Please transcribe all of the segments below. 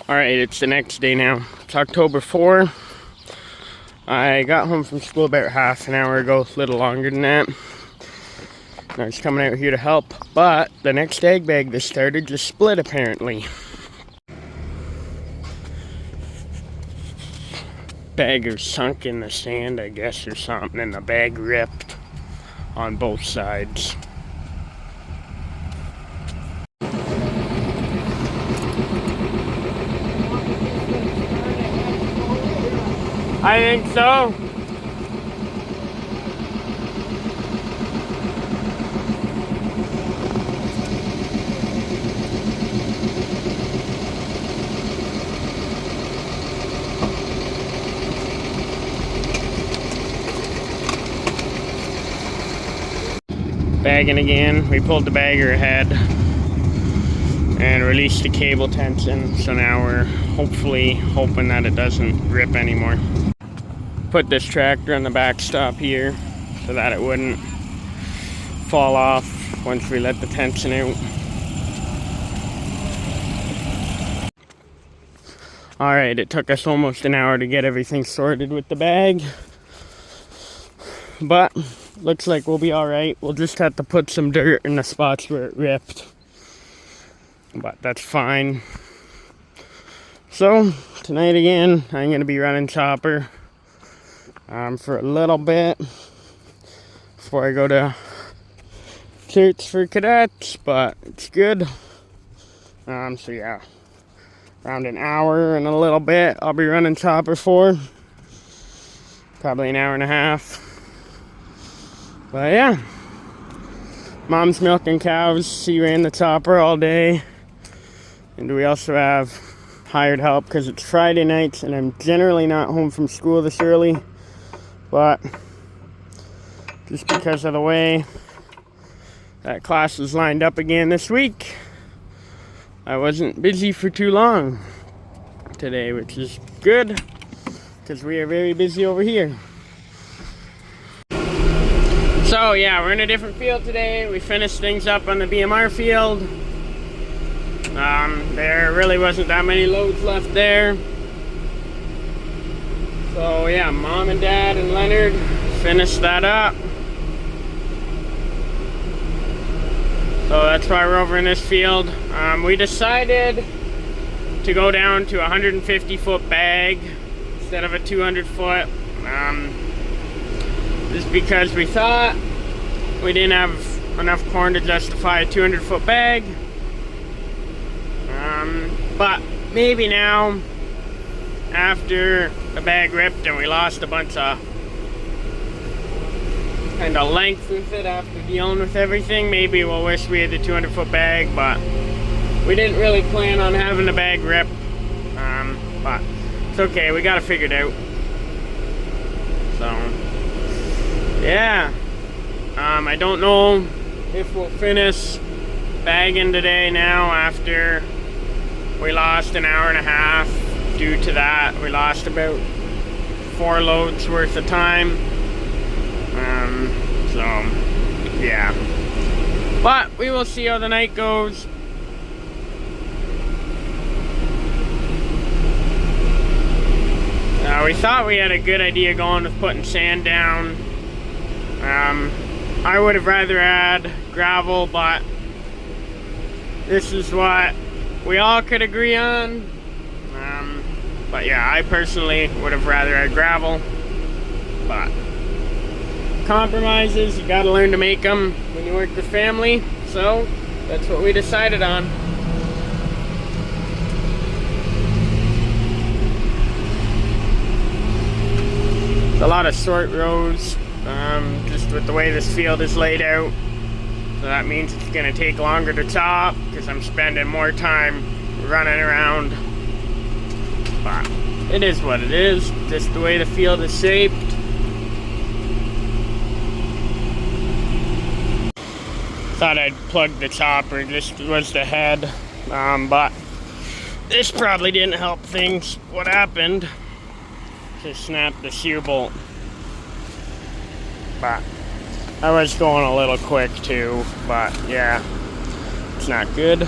Alright, it's the next day now. It's October 4. I got home from school about half an hour ago, a little longer than that. I was coming out here to help, but the next egg bag that started just split apparently. Bagger sunk in the sand, I guess, or something, and the bag ripped on both sides. I think so. Bagging again. We pulled the bagger ahead and released the cable tension, so now we're hopefully hoping that it doesn't rip anymore. Put this tractor on the backstop here so that it wouldn't fall off once we let the tension out. Alright, it took us almost an hour to get everything sorted with the bag, but looks like we'll be alright. We'll just have to put some dirt in the spots where it ripped, but that's fine. So tonight again, I'm going to be running chopper for a little bit before I go to church for cadets, but it's good. So yeah, around an hour and a little bit I'll be running chopper for, probably an hour and a half. But yeah, mom's milking cows. She ran the chopper all day, and we also have hired help because it's Friday nights and I'm generally not home from school this early. But just because of the way that class is lined up again this week, I wasn't busy for too long today, which is good because we are very busy over here. So yeah, we're in a different field today. We finished things up on the BMR field. There really wasn't that many loads left there. So yeah, Mom and Dad and Leonard finished that up. So that's why we're over in this field. We decided to go down to a 150-foot bag instead of a 200-foot. Just because we thought we didn't have enough corn to justify a 200-foot bag. But maybe now, after the bag ripped and we lost a bunch of kind of length with it after dealing with everything, maybe we'll wish we had the 200-foot bag, but we didn't really plan on having the bag rip. But it's okay, we got it figured out. So yeah, I don't know if we'll finish bagging today now after we lost an hour and a half. Due to that, we lost about 4 loads worth of time. So yeah, but we will see how the night goes. We thought we had a good idea going with putting sand down. I would have rather had gravel, but this is what we all could agree on. But yeah, I personally would have rather had gravel. But compromises, you gotta learn to make them when you work with family. So that's what we decided on. It's a lot of short rows, just with the way this field is laid out. So that means it's gonna take longer to chop because I'm spending more time running around. But it is what it is, just the way the field is shaped. Thought I'd plug the chopper, just was the head, but this probably didn't help things. What happened? Just snapped the shear bolt. But I was going a little quick too, but yeah, it's not good.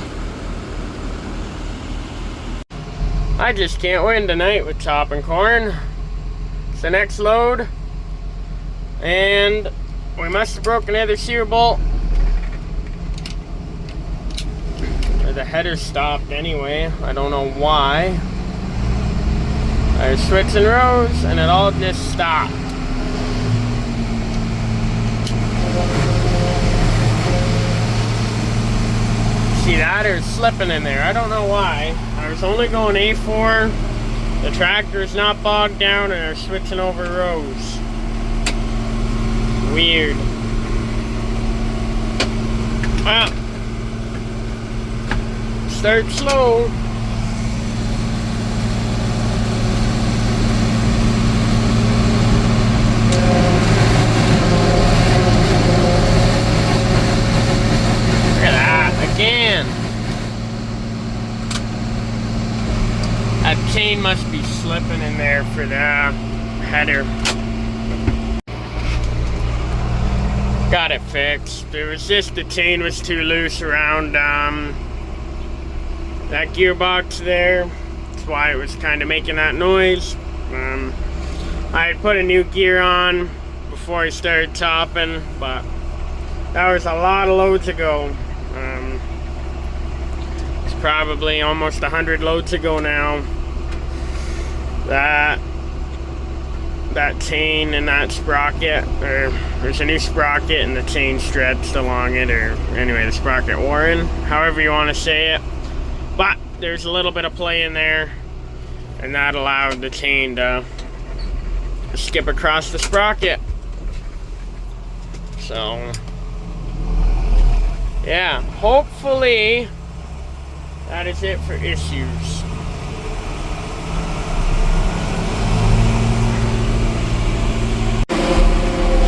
I just can't win tonight with chopping corn. It's the next load. And we must have broken another shear bolt. Or the header stopped anyway. I don't know why. I was switching rows and it all just stopped. See that, or slipping in there? I don't know why. I was only going A4. The tractor's not bogged down and are switching over rows. Weird. Well, start slow. Again. That chain must be slipping in there for the header. Got it fixed. It was just the chain was too loose around that gearbox there. That's why it was kind of making that noise. I had put a new gear on before I started chopping, but that was a lot of loads ago. It's probably almost 100 loads ago now. That chain and that sprocket, or there's a new sprocket and the chain stretched along it, or anyway, the sprocket wore in, however you want to say it. But there's a little bit of play in there, and that allowed the chain to skip across the sprocket. So yeah, hopefully that is it for issues.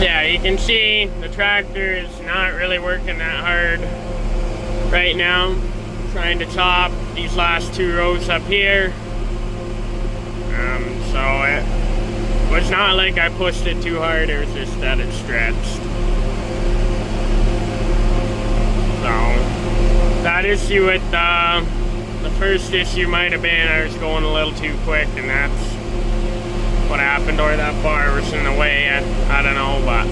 Yeah, you can see the tractor is not really working that hard right now. Trying to chop these last 2 rows up here. So it was not like I pushed it too hard, it was just that it stretched. So that issue with the first issue might have been I was going a little too quick, and that's what happened, or that bar was in the way. I don't know, but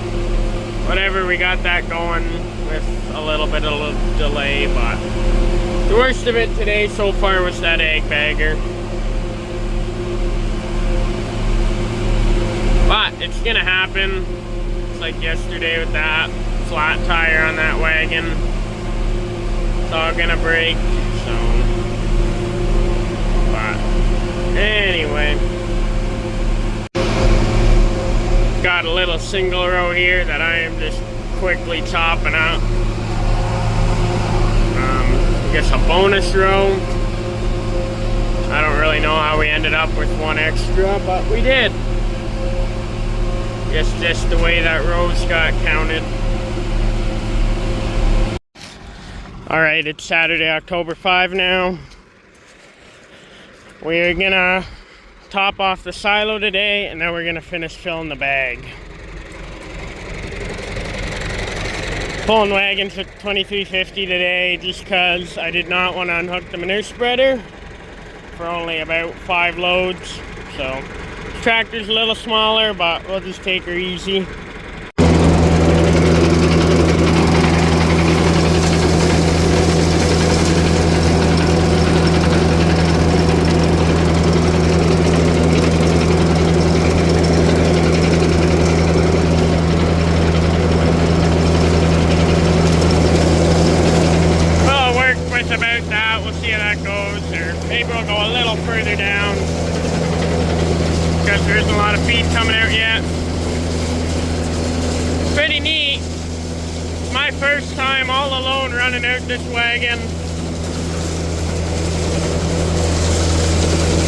whatever, we got that going with a little bit of a delay. But the worst of it today so far was that egg bagger. But it's gonna happen. It's like yesterday with that flat tire on that wagon. It's all gonna break, so. But anyway, got a little single row here that I am just quickly chopping out. I guess a bonus row. I don't really know how we ended up with 1 extra, but we did. Guess just the way that rows got counted. Alright, it's Saturday, October 5 now. We're gonna top off the silo today, and then we're gonna finish filling the bag. Pulling wagons at 2350 today just because I did not want to unhook the manure spreader for only about 5 loads. So the tractor's a little smaller, but we'll just take her easy. There isn't a lot of feed coming out yet. Pretty neat. It's my first time all alone running out this wagon.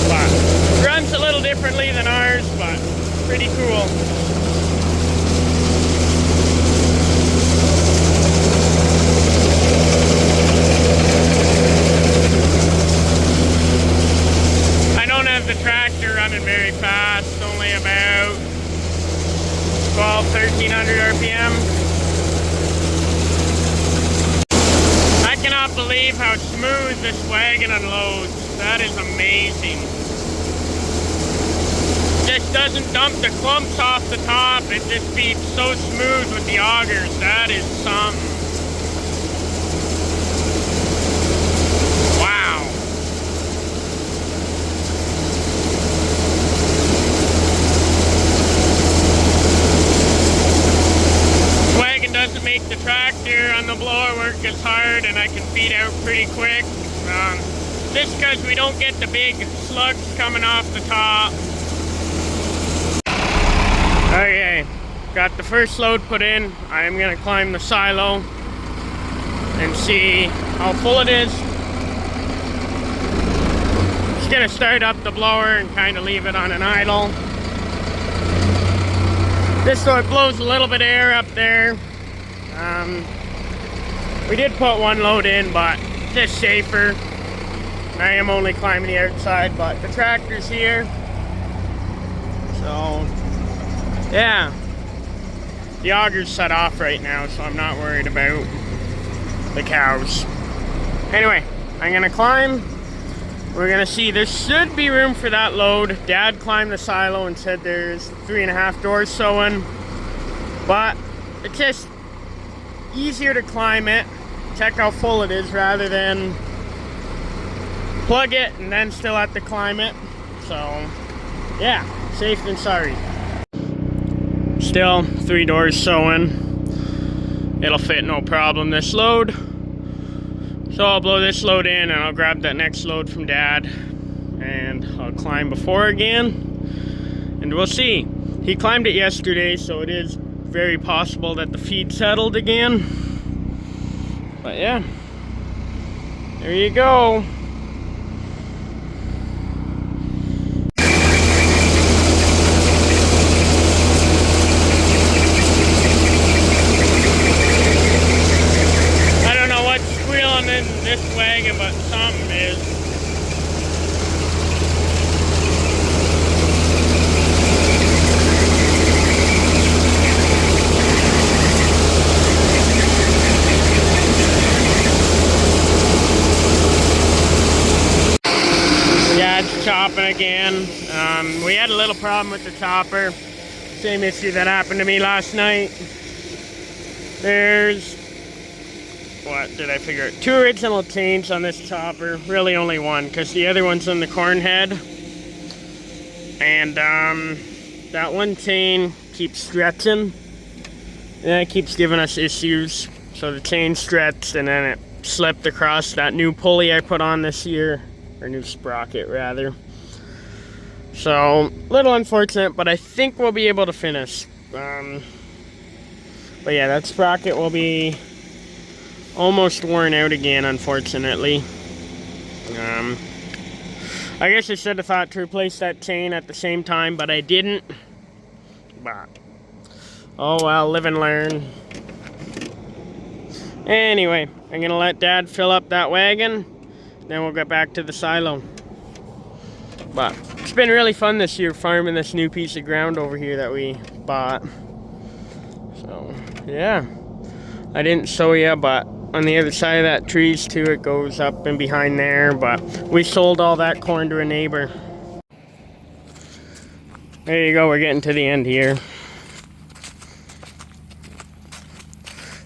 But it runs a little differently than ours, but pretty cool. I don't have the tractor running very fast, only about 1,200–1,300 RPM. I cannot believe how smooth this wagon unloads. That is amazing. Just doesn't dump the clumps off the top. It just feeds so smooth with the augers. That is something. Wow. This wagon doesn't make the tractor on the blower work as hard, and I can feed out pretty quick. Just because we don't get the big slugs coming off the top. Okay, got the first load put in. I am going to climb the silo and see how full it is. Just going to start up the blower and kind of leave it on an idle. Just so it blows a little bit of air up there. We did put one load in, but just safer. I am only climbing the outside, but the tractor's here. So, yeah. The auger's set off right now, so I'm not worried about the cows. Anyway, I'm gonna climb. We're gonna see, there should be room for that load. Dad climbed the silo and said there's 3.5 doors sewing, but it's just easier to climb it, check how full it is, rather than plug it and then still have to climb it. So yeah, safe than sorry. Still 3 doors sewing. It'll fit no problem, this load. So I'll blow this load in and I'll grab that next load from Dad and I'll climb before again, and we'll see. He climbed it yesterday, so it is very possible that the feed settled again. But yeah, there you go. In this wagon, but something is. Yeah, it's chopping again. We had a little problem with the chopper. Same issue that happened to me last night. There's, what did I figure out? 2 original chains on this chopper. Really only one, because the other one's on the corn head. And that one chain keeps stretching. And it keeps giving us issues. So the chain stretched and then it slipped across that new pulley I put on this year. Or new sprocket, rather. So, a little unfortunate, but I think we'll be able to finish. But yeah, that sprocket will be almost worn out again, unfortunately. I guess I should have thought to replace that chain at the same time, but I didn't. But oh well, live and learn. Anyway, I'm gonna let Dad fill up that wagon, then we'll get back to the silo. But it's been really fun this year farming this new piece of ground over here that we bought. So yeah, I didn't show you, but on the other side of that trees too, it goes up and behind there, but we sold all that corn to a neighbor. There you go, we're getting to the end here.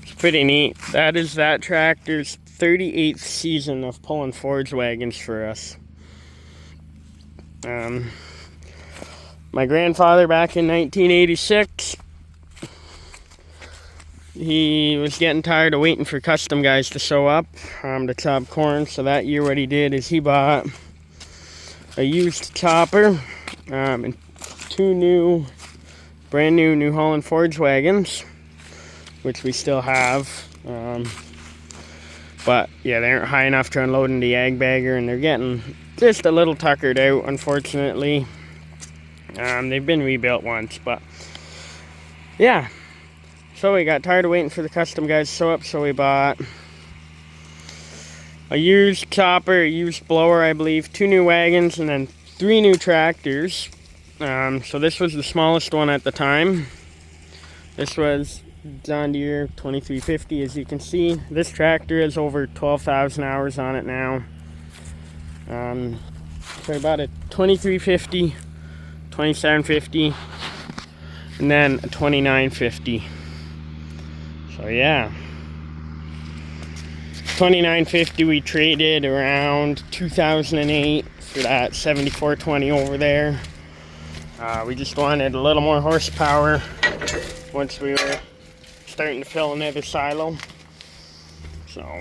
It's pretty neat. That is that tractor's 38th season of pulling forage wagons for us. My grandfather back in 1986, he was getting tired of waiting for custom guys to show up to chop corn. So that year what he did is he bought a used chopper and 2 brand new New Holland forage wagons, which we still have. But yeah, they aren't high enough to unload in the ag bagger, and they're getting just a little tuckered out, unfortunately. They've been rebuilt once, but yeah. So we got tired of waiting for the custom guys to show up, so we bought a used chopper, a used blower, I believe, 2 new wagons, and then 3 new tractors. So this was the smallest one at the time. This was John Deere 2350, as you can see. This tractor has over 12,000 hours on it now. So about a 2350, 2750, and then a 2950. So yeah, 2950 we traded around 2008 for that 7420 over there. We just wanted a little more horsepower once we were starting to fill another silo. So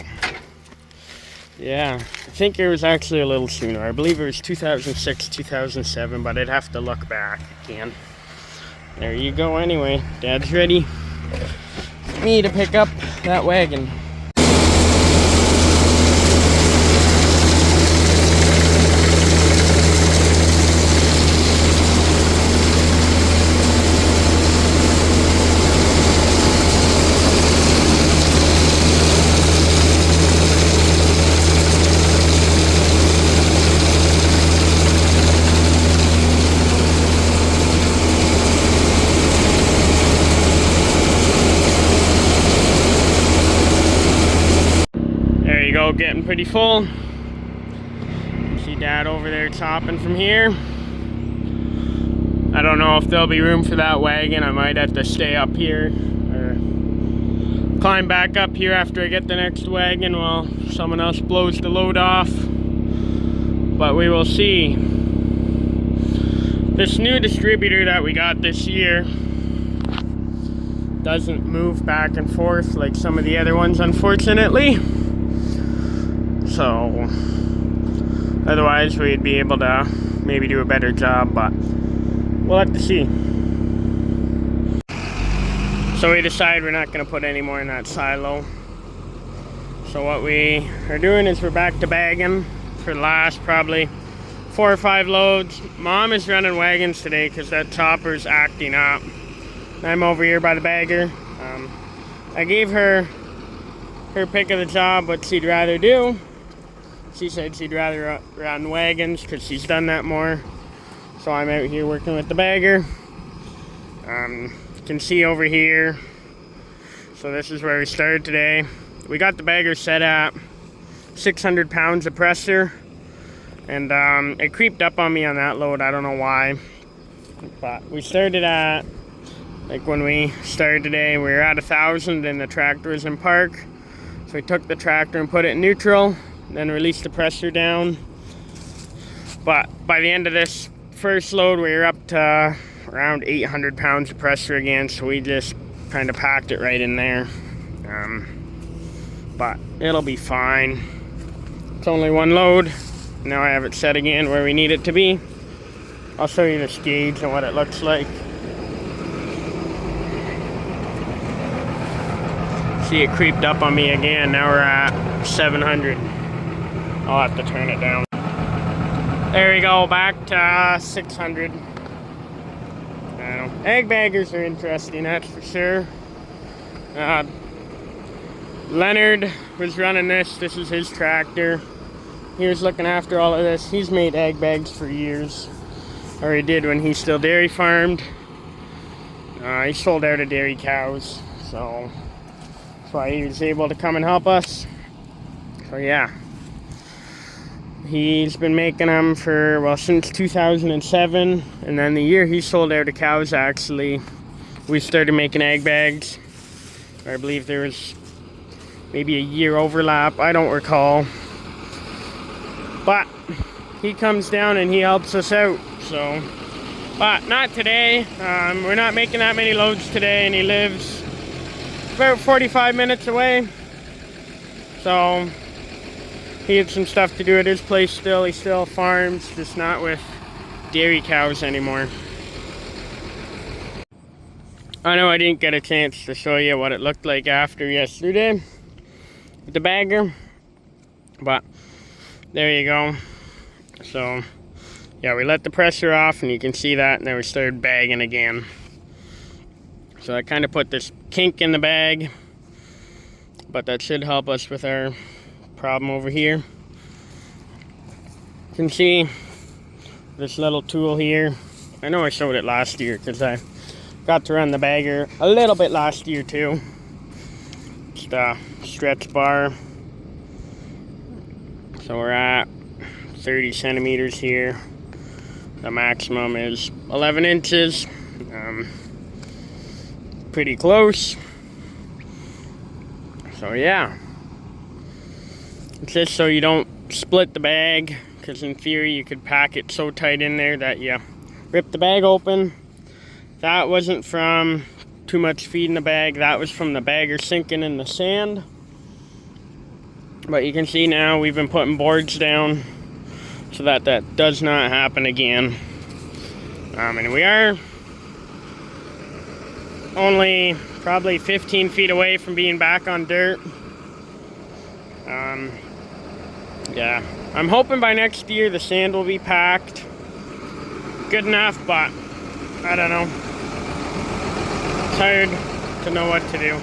yeah, I think it was actually a little sooner. I believe it was 2006, 2007, but I'd have to look back again. There you go anyway. Dad's ready for me to pick up that wagon. Getting pretty full. See Dad over there chopping from here. I don't know if there'll be room for that wagon. I might have to stay up here or climb back up here after I get the next wagon while someone else blows the load off. But we will see. This new distributor that we got this year doesn't move back and forth like some of the other ones, unfortunately. So otherwise we'd be able to maybe do a better job, but we'll have to see. So we decided we're not going to put any more in that silo. So what we are doing is we're back to bagging for the last probably 4 or 5 loads. Mom is running wagons today because that chopper's acting up. I'm over here by the bagger. I gave her pick of the job, what she'd rather do. She said she'd rather run wagons because she's done that more. So I'm out here working with the bagger. You can see over here. So this is where we started today. We got the bagger set at 600 pounds of pressure. And it creeped up on me on that load. I don't know why. But we started at, like when we started today, we were at 1,000 and the tractor was in park. So we took the tractor and put it in neutral. Then release the pressure down. But by the end of this first load, we were up to around 800 pounds of pressure again, so we just kind of packed it right in there. But it'll be fine. It's only one load. Now I have it set again where we need it to be. I'll show you this gauge and what it looks like. See, it creeped up on me again. Now we're at 700. I'll have to turn it down. There we go, back to 600. Egg baggers are interesting, that's for sure. Leonard was running this. This is his tractor. He was looking after all of this. He's made egg bags for years. Or he did when he still dairy farmed. He sold out of dairy cows. So that's why he was able to come and help us. So yeah. He's been making them for, well, since 2007, and then the year he sold out of cows, actually, we started making egg bags. I believe there was maybe a year overlap, I don't recall. But he comes down and he helps us out, so. But not today. We're not making that many loads today, and he lives about 45 minutes away. So he had some stuff to do at his place still. He still farms, just not with dairy cows anymore. I know I didn't get a chance to show you what it looked like after yesterday with the bagger, but there you go. So yeah, we let the pressure off and you can see that, and then we started bagging again. So I kind of put this kink in the bag, but that should help us with our problem over here. You can see this little tool here. I know I showed it last year because I got to run the bagger a little bit last year too. It's the stretch bar. So we're at 30 centimeters here. The maximum is 11 inches. Pretty close. So yeah, it's just so you don't split the bag, because in theory you could pack it so tight in there that you rip the bag open. That wasn't from too much feed in the bag, that was from the bagger sinking in the sand. But you can see now we've been putting boards down so that that does not happen again. And we are only probably 15 feet away from being back on dirt. Yeah, I'm hoping by next year the sand will be packed good enough, but I don't know. It's hard to know what to do.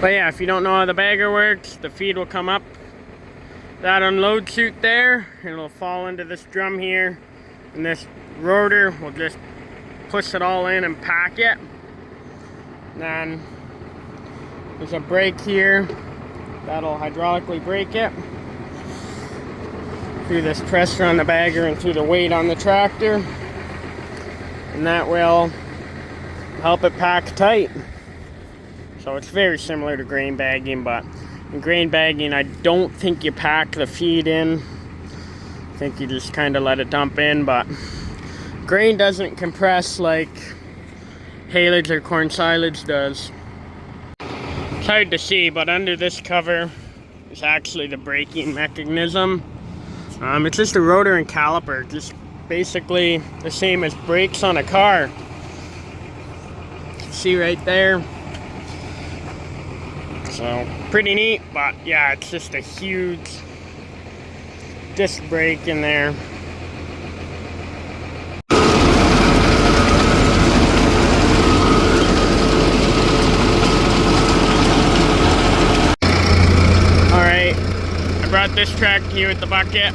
But yeah, if you don't know how the bagger works, the feed will come up that unload chute there, and it'll fall into this drum here, and this rotor will just push it all in and pack it. And then there's a brake here that'll hydraulically brake it through this pressure on the bagger and through the weight on the tractor, and that will help it pack tight. So it's very similar to grain bagging, but in grain bagging I don't think you pack the feed in. I think you just kind of let it dump in, but grain doesn't compress like haylage or corn silage does. It's hard to see, but under this cover is actually the braking mechanism. It's just a rotor and caliper, just basically the same as brakes on a car. See right there? So pretty neat, but yeah, it's just a huge disc brake in there. Alright, I brought this tractor here with the bucket.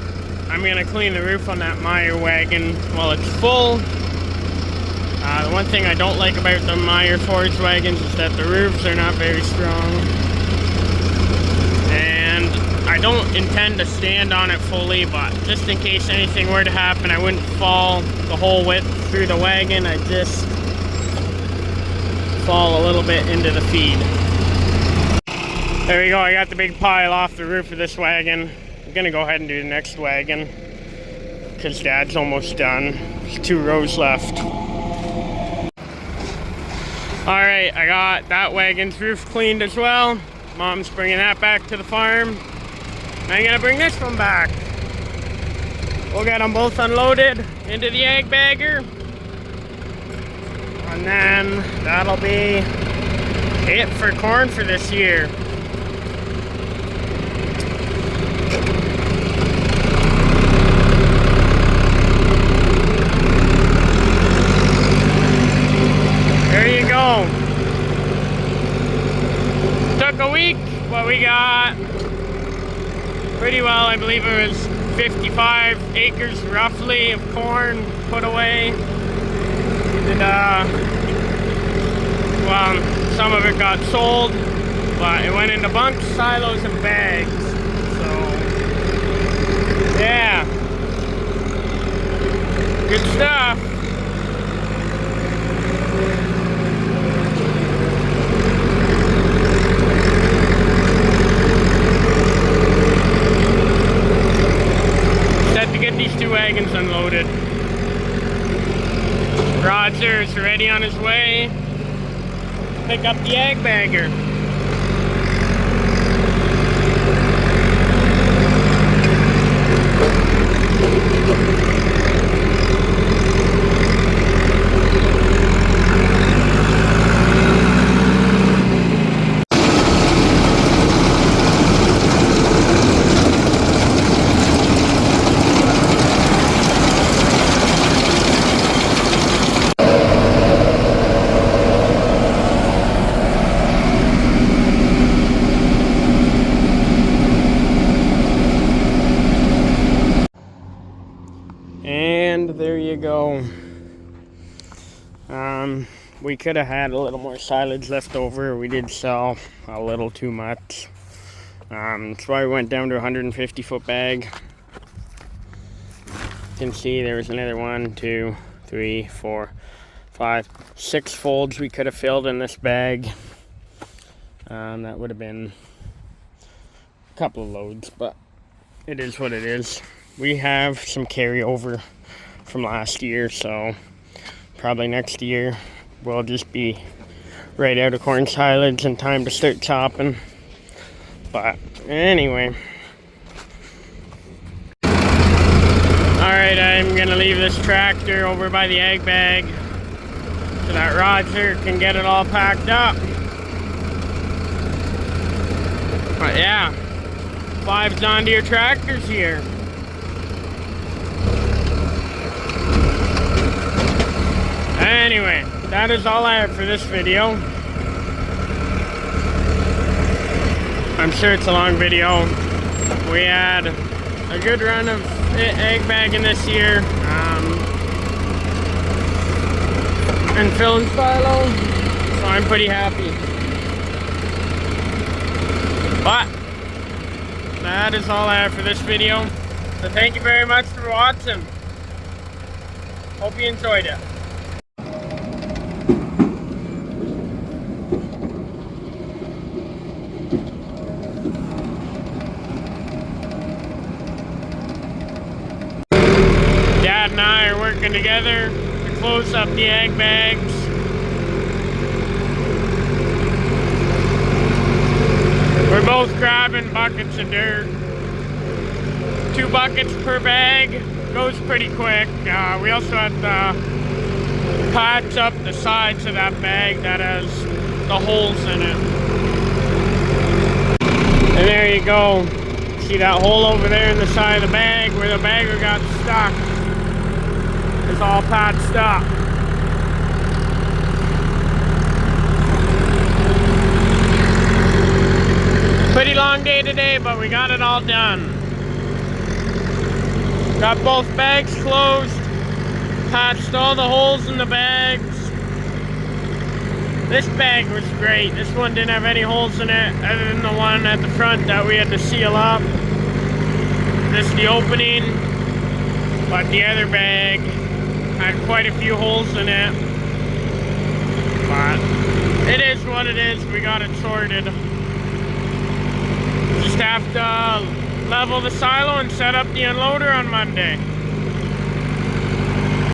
I'm gonna clean the roof on that Meyer wagon while it's full. The one thing I don't like about the Meyer forage wagons is that the roofs are not very strong. And I don't intend to stand on it fully, but just in case anything were to happen, I wouldn't fall the whole width through the wagon. I just fall a little bit into the feed. There we go, I got the big pile off the roof of this wagon. I'm gonna go ahead and do the next wagon because Dad's almost done. There's 2 rows left. Alright, I got that wagon's roof cleaned as well. Mom's bringing that back to the farm. I'm gonna bring this one back. We'll get them both unloaded into the ag bagger. And then that'll be it for corn for this year. There you go. Took a week, but we got pretty well, I believe it was 55 acres roughly of corn put away. And well, some of it got sold, but it went into bunks, silos, and bags. So yeah, good stuff. To get these 2 wagons unloaded. Roger is ready on his way. Pick up the ag bagger. And there you go. We could have had a little more silage left over. We did sell a little too much. That's why we went down to a 150 foot bag. You can see there was another 1, 2, 3, 4, 5, 6 folds we could have filled in this bag. That would have been a couple of loads, but it is what it is. We have some carryover from last year, so probably next year we'll just be right out of corn silage in time to start chopping. But anyway, alright, I'm gonna leave this tractor over by the ag bag so that Roger can get it all packed up. But yeah, 5 John Deere tractors here. Anyway, that is all I have for this video. I'm sure it's a long video. We had a good run of egg bagging this year. And filling silo. So I'm pretty happy. But that is all I have for this video. So thank you very much for watching. Hope you enjoyed it. Dad and I are working together to close up the egg bags. We're both grabbing buckets of dirt. 2 buckets per bag, goes pretty quick. We also had to patch up the sides of that bag that has the holes in it. And there you go. See that hole over there in the side of the bag where the bagger got stuck? It's all patched up. Pretty long day today, but we got it all done. Got both bags closed, patched all the holes in the bags. This bag was great. This one didn't have any holes in it other than the one at the front that we had to seal up. This is the opening, but the other bag had quite a few holes in it. But it is what it is. We got it sorted. Just have to level the silo and set up the unloader on Monday.